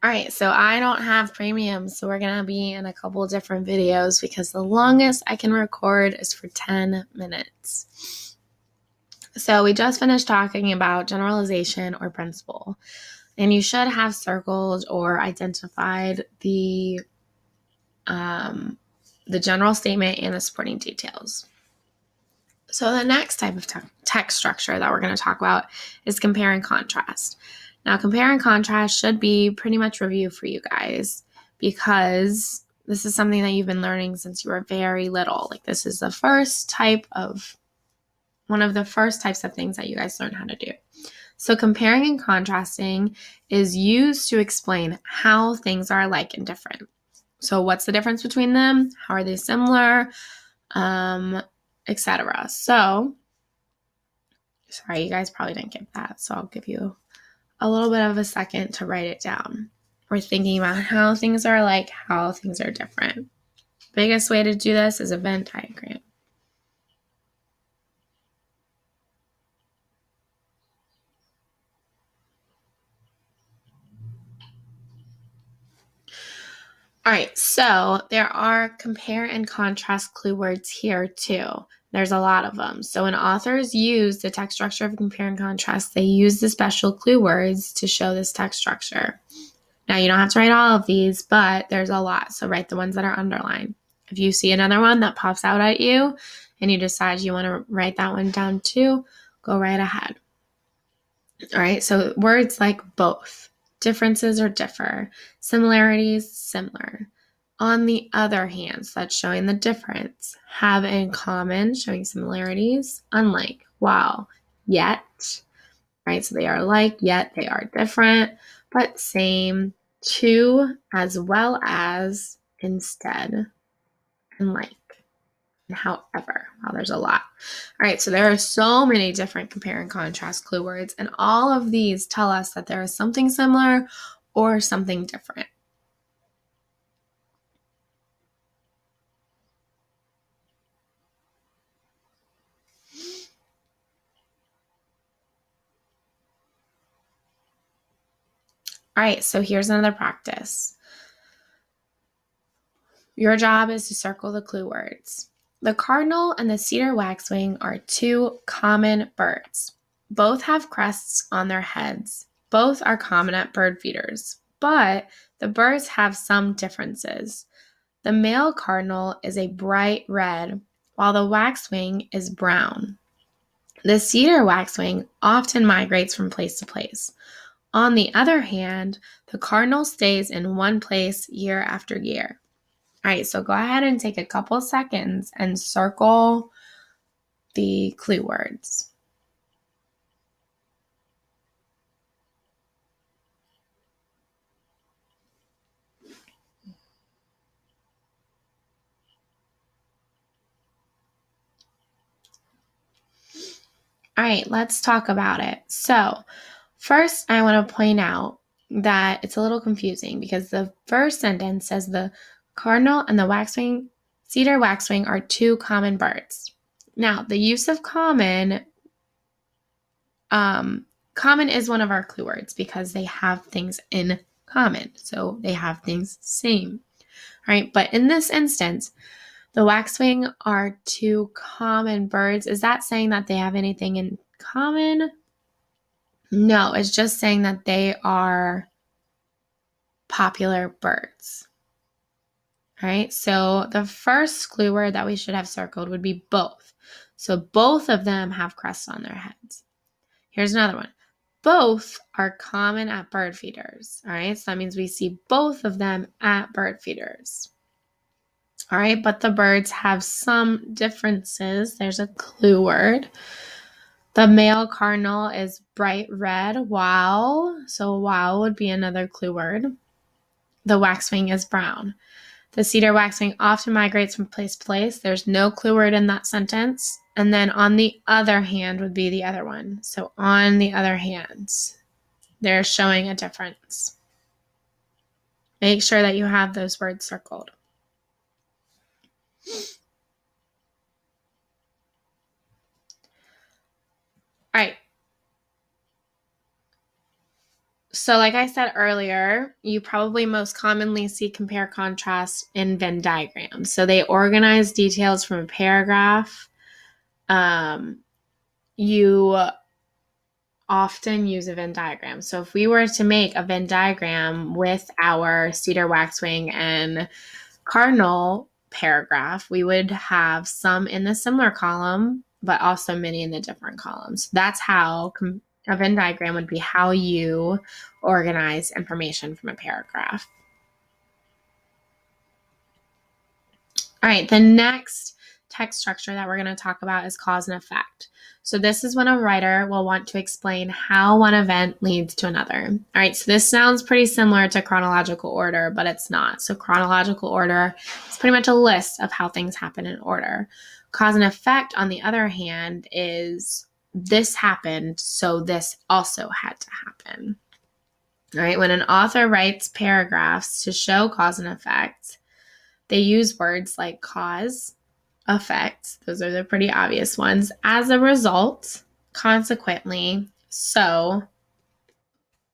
All right, so I don't have premium, so we're going to be in a couple different videos because the longest I can record is for 10 minutes. So we just finished talking about generalization or principle, and you should have circled or identified the general statement and the supporting details. So the next type of text structure that we're going to talk about is compare and contrast. Now, compare and contrast should be pretty much review for you guys because this is something that you've been learning since you were very little. Like, this is one of the first types of things that you guys learn how to do. So comparing and contrasting is used to explain how things are alike and different. So what's the difference between them? How are they similar? Etc. So, sorry, you guys probably didn't get that, so I'll give you a little bit of a second to write it down. We're thinking about how things are alike, how things are different. Biggest way to do this is a Venn diagram. All right, so there are compare and contrast clue words here too. There's a lot of them. So when authors use the text structure of compare and contrast, they use the special clue words to show this text structure. Now, you don't have to write all of these, but there's a lot. So write the ones that are underlined. If you see another one that pops out at you and you decide you want to write that one down too, go right ahead. All right, so words like both, differences or differ, similarities, similar. On the other hand, so that's showing the difference. Have in common, showing similarities, unlike, while, yet, right? So they are alike, yet they are different, but same, to, as well as, instead, and like, and however. Wow, there's a lot. All right, so there are so many different compare and contrast clue words, and all of these tell us that there is something similar or something different. All right, so here's another practice. Your job is to circle the clue words. The cardinal and the cedar waxwing are two common birds. Both have crests on their heads. Both are common at bird feeders, but the birds have some differences. The male cardinal is a bright red, while the waxwing is brown. The cedar waxwing often migrates from place to place. On the other hand, the cardinal stays in one place year after year. All right, so go ahead and take a couple seconds and circle the clue words. All right, let's talk about it. So, first, I want to point out that it's a little confusing because the first sentence says the cardinal and the cedar waxwing are two common birds. Now, the use of common is one of our clue words because they have things in common. So they have things same, right? But in this instance, the waxwing are two common birds. Is that saying that they have anything in common? No, it's just saying that they are popular birds. All right, so the first clue word that we should have circled would be both. So both of them have crests on their heads. Here's another one. Both are common at bird feeders. All right, so that means we see both of them at bird feeders. All right, but the birds have some differences. There's a clue word. The male cardinal is bright red, so wow would be another clue word. The waxwing is brown. The cedar waxwing often migrates from place to place. There's no clue word in that sentence. And then on the other hand would be the other one. So on the other hand, they're showing a difference. Make sure that you have those words circled. All right. So like I said earlier, you probably most commonly see compare contrast in Venn diagrams. So they organize details from a paragraph. You often use a Venn diagram. So if we were to make a Venn diagram with our cedar, waxwing, and cardinal paragraph, we would have some in the similar column, but also many in the different columns. That's how a Venn diagram would be how you organize information from a paragraph. All right, the next text structure that we're going to talk about is cause and effect. So this is when a writer will want to explain how one event leads to another. All right, so this sounds pretty similar to chronological order, but it's not. So chronological order is pretty much a list of how things happen in order. Cause and effect, on the other hand, is this happened, so this also had to happen. All right, when an author writes paragraphs to show cause and effect, they use words like cause, effect, those are the pretty obvious ones, as a result, consequently, so,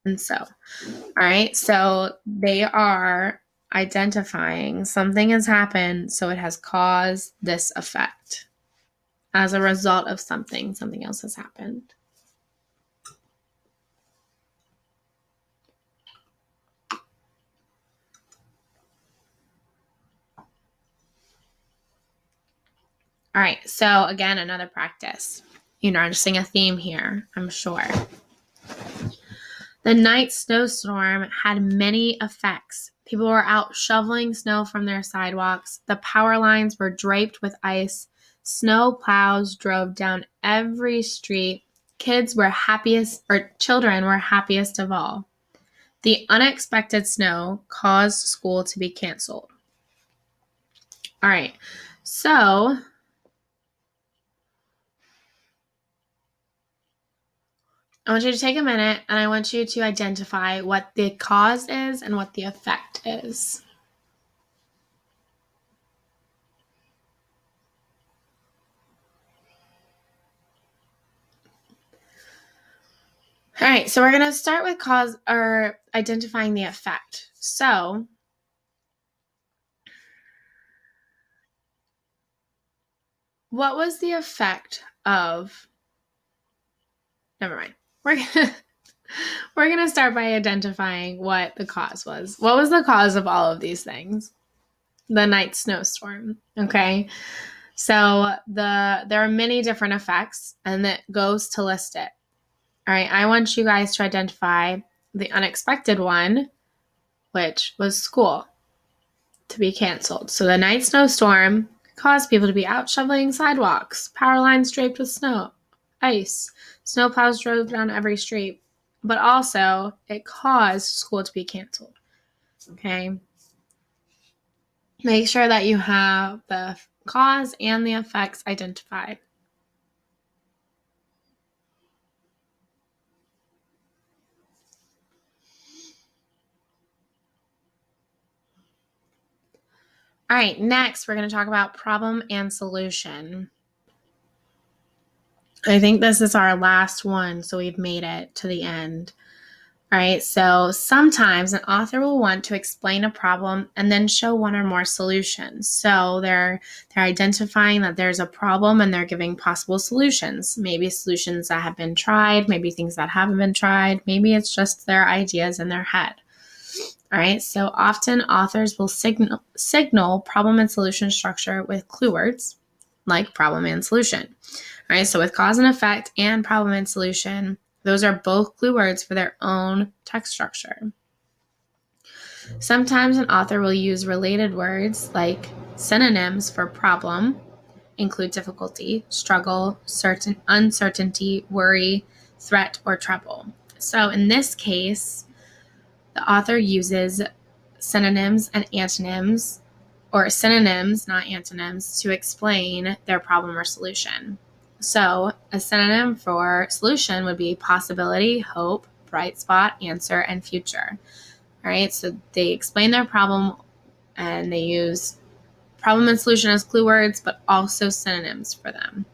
and so. All right, so they are identifying something has happened, so it has caused this effect. As a result of something else has happened. All right, so again, another practice. You're noticing a theme here, I'm sure. The night snowstorm had many effects. People were out shoveling snow from their sidewalks. The power lines were draped with ice. Snow plows drove down every street. Children were happiest of all. The unexpected snow caused school to be canceled. All right, so I want you to take a minute and I want you to identify what the cause is and what the effect is. All right, so we're going to start with cause or identifying the effect. So, what was the effect of, never mind. We're going to start by identifying what the cause was. What was the cause of all of these things? The night snowstorm, okay? So, there are many different effects and that goes to list it. All right, I want you guys to identify the unexpected one, which was school to be canceled. So the night snowstorm caused people to be out shoveling sidewalks, power lines draped with snow, ice, snow plows drove down every street, but also it caused school to be canceled. Okay. Make sure that you have the cause and the effects identified. All right, next we're going to talk about problem and solution. I think this is our last one, so we've made it to the end. All right, so sometimes an author will want to explain a problem and then show one or more solutions. So they're identifying that there's a problem and they're giving possible solutions. Maybe solutions that have been tried, maybe things that haven't been tried, maybe it's just their ideas in their head. All right, so often authors will signal problem and solution structure with clue words like problem and solution. All right, so with cause and effect and problem and solution, those are both clue words for their own text structure. Sometimes an author will use related words like synonyms for problem, include difficulty, struggle, uncertainty, worry, threat, or trouble. So in this case, the author uses synonyms and antonyms, or synonyms, not antonyms, to explain their problem or solution. So a synonym for solution would be possibility, hope, bright spot, answer, and future. All right, so they explain their problem and they use problem and solution as clue words, but also synonyms for them.